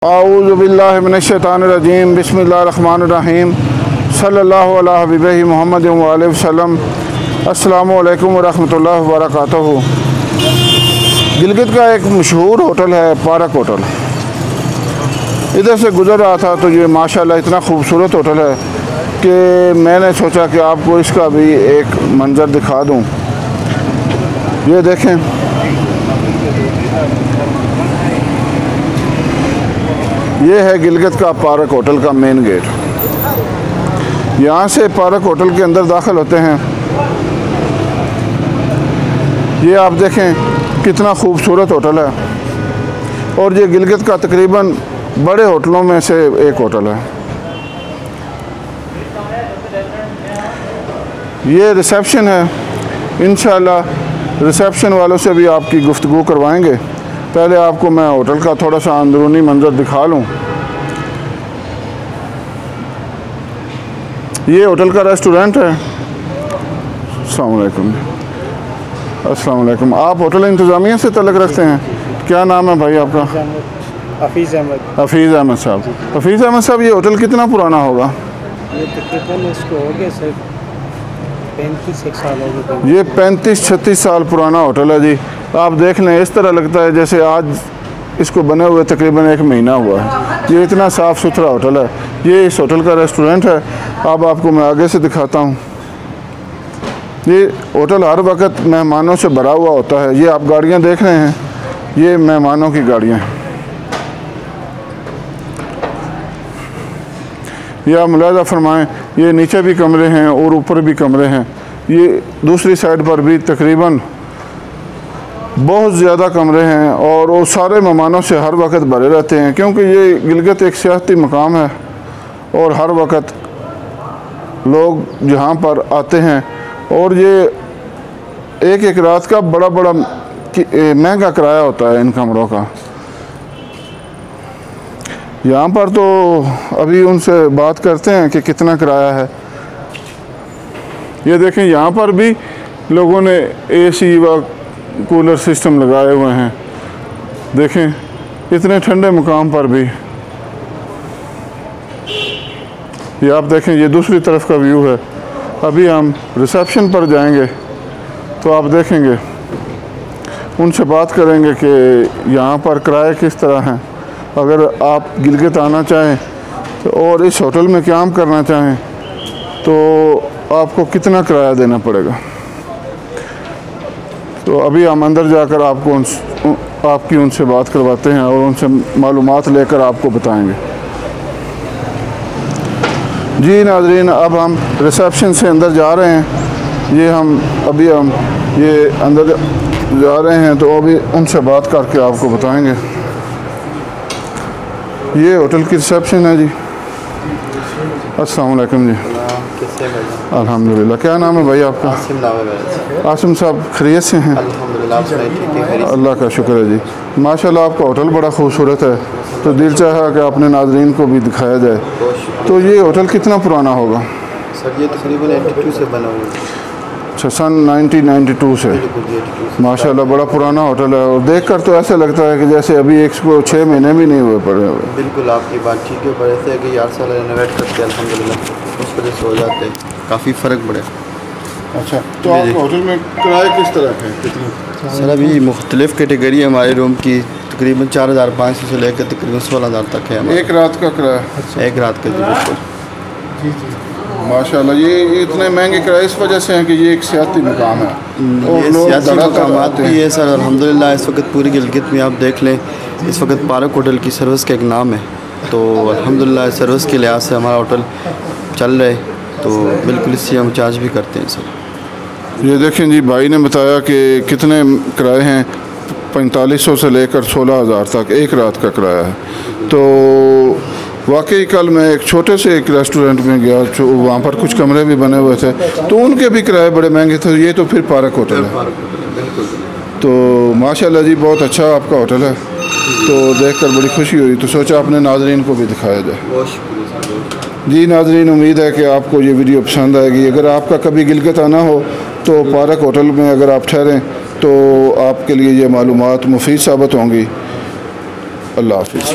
औज़ु बिल्लाहि मिनश्शैतानिर्रजीम बिस्मिल्लाहिर्रहमानिर्रहीम सल्लल्लाहु अला हबीबिही मुहम्मद व आलिहि वसल्लम। अस्सलामु अलैकुम व रहमतुल्लाहि व बरकातुहू। गिलगित का एक मशहूर होटल है पार्क होटल। इधर से गुज़र रहा था तो ये माशाल्लाह इतना खूबसूरत होटल है कि मैंने सोचा कि आपको इसका भी एक मंज़र दिखा दूँ। ये देखें, ये है गिलगित का पार्क होटल का मेन गेट। यहाँ से पार्क होटल के अंदर दाखिल होते हैं। ये आप देखें कितना खूबसूरत होटल है और ये गिलगित का तकरीबन बड़े होटलों में से एक होटल है। ये रिसेप्शन है। इंशाल्लाह रिसेप्शन वालों से भी आपकी गुफ्तगू करवाएंगे। पहले आपको मैं होटल का थोड़ा सा अंदरूनी मंजर दिखा लूँ। ये होटल का रेस्टोरेंट है। अस्सलाम वालेकुम। अस्सलाम वालेकुम। आप होटल इंतज़ामिया से तल्लुक़ रखते हैं? क्या नाम है भाई आपका? हफीज़ अहमद। हफीज़ अहमद साहब। हफीज़ अहमद साहब, ये होटल कितना पुराना होगा? ये तकरीबन इसको हो गया सर 35 साल हो गए। ये 35-36 साल पुराना होटल है जी। आप देख लें, इस तरह लगता है जैसे आज इसको बने हुए तकरीबन 1 महीना हुआ है। ये इतना साफ़ सुथरा होटल है। ये इस होटल का रेस्टोरेंट है। अब आपको मैं आगे से दिखाता हूँ। ये होटल हर वक्त मेहमानों से भरा हुआ होता है। ये आप गाड़ियाँ देख रहे हैं, ये मेहमानों की गाड़ियाँ हैं। ये आप मुलाज़ा फरमाएँ, ये नीचे भी कमरे हैं और ऊपर भी कमरे हैं। ये दूसरी साइड पर भी तकरीबन बहुत ज़्यादा कमरे हैं और वो सारे मेहमानों से हर वक्त भरे रहते हैं, क्योंकि ये गिलगित एक सियाहती मकाम है और हर वक्त लोग यहाँ पर आते हैं। और ये एक एक रात का बड़ा महंगा किराया होता है इन कमरों का। यहाँ पर तो अभी उनसे बात करते हैं कि कितना किराया है। ये देखें, यहाँ पर भी लोगों ने एसी व कूलर सिस्टम लगाए हुए हैं। देखें, इतने ठंडे मुकाम पर भी। ये आप देखें, ये दूसरी तरफ का व्यू है। अभी हम रिसेप्शन पर जाएंगे तो आप देखेंगे, उनसे बात करेंगे कि यहाँ पर किराए किस तरह हैं। अगर आप गिलगित आना चाहें तो और इस होटल में क़याम करना चाहें तो आपको कितना किराया देना पड़ेगा। तो अभी हम अंदर जाकर आपकी उनसे बात करवाते हैं और उनसे मालूमात लेकर आपको बताएंगे। जी नाज़रीन, अब हम रिसेप्शन से अंदर जा रहे हैं। ये अंदर जा रहे हैं तो अभी उनसे बात करके आपको बताएंगे। ये होटल की रिसेप्शन है जी। अस्सलाम वालेकुम जी। अल्हम्दुलिल्लाह। क्या नाम है भाई आपका? आसिम साहब, खैरियत से हैं? अल्लाह का शुक्र है जी। माशाल्लाह, आपका होटल बड़ा खूबसूरत है, तो दिल चाहा कि अपने नाज़रीन को भी दिखाया जाए। तो ये होटल कितना पुराना होगा? सर ये तकरीबन 82 से बना हुआ है। अच्छा, सन 1992 से। माशाल्लाह, बड़ा पुराना होटल है और देखकर तो ऐसा लगता है कि जैसे अभी इसको 6 महीने भी नहीं हुए पड़े हुए। बिल्कुल आपकी बात ठीक है, पर ऐसे है कि यार साल रेनोवेट करते हैं अल्हम्दुलिल्लाह, उस वजह से हो जाते हैं, काफ़ी फ़र्क पड़े। अच्छा, तो आपके होटल में किराए किस तरह के कितने? सर अभी मुख्तलिफ़ कैटेगरी है हमारे रूम की, तकरीबन 4500 से लेकर तकरीबन 16000 तक है। एक रात का किराया? एक रात का जी, बिल्कुल जी जी। माशाल्लाह, ये इतने महंगे किराए इस वजह से हैं कि ये एक सियाती मकाम है और ये लोग सियासी मकामात आते भी है सर। अल्हम्दुलिल्लाह इस वक्त पूरी गिलगित में आप देख लें, इस वक्त पार्क होटल की सर्विस का एक नाम है। तो अल्हम्दुलिल्लाह सर्विस के लिहाज से हमारा होटल चल रहा है, तो बिल्कुल इससे हम चार्ज भी करते हैं सर। ये देखें जी, भाई ने बताया कि कितने किराए हैं, 4500 से लेकर 16000 तक एक रात का किराया है। तो वाकई कल मैं एक छोटे से एक रेस्टोरेंट में गया, वहाँ पर कुछ कमरे भी बने हुए थे, तो उनके भी किराए बड़े महंगे थे। ये तो फिर पार्क होटल है। तो माशाल्लाह जी, बहुत अच्छा आपका होटल है। तो देखकर बड़ी खुशी हुई, तो सोचा अपने नाज़रीन को भी दिखाया जाए। जी नाज़रीन, उम्मीद है कि आपको ये वीडियो पसंद आएगी। अगर आपका कभी गिलगित आना हो तो पार्क होटल में अगर आप ठहरें तो आपके लिए ये मालूमात मुफीद साबित होंगी। अल्लाह हाफिज़।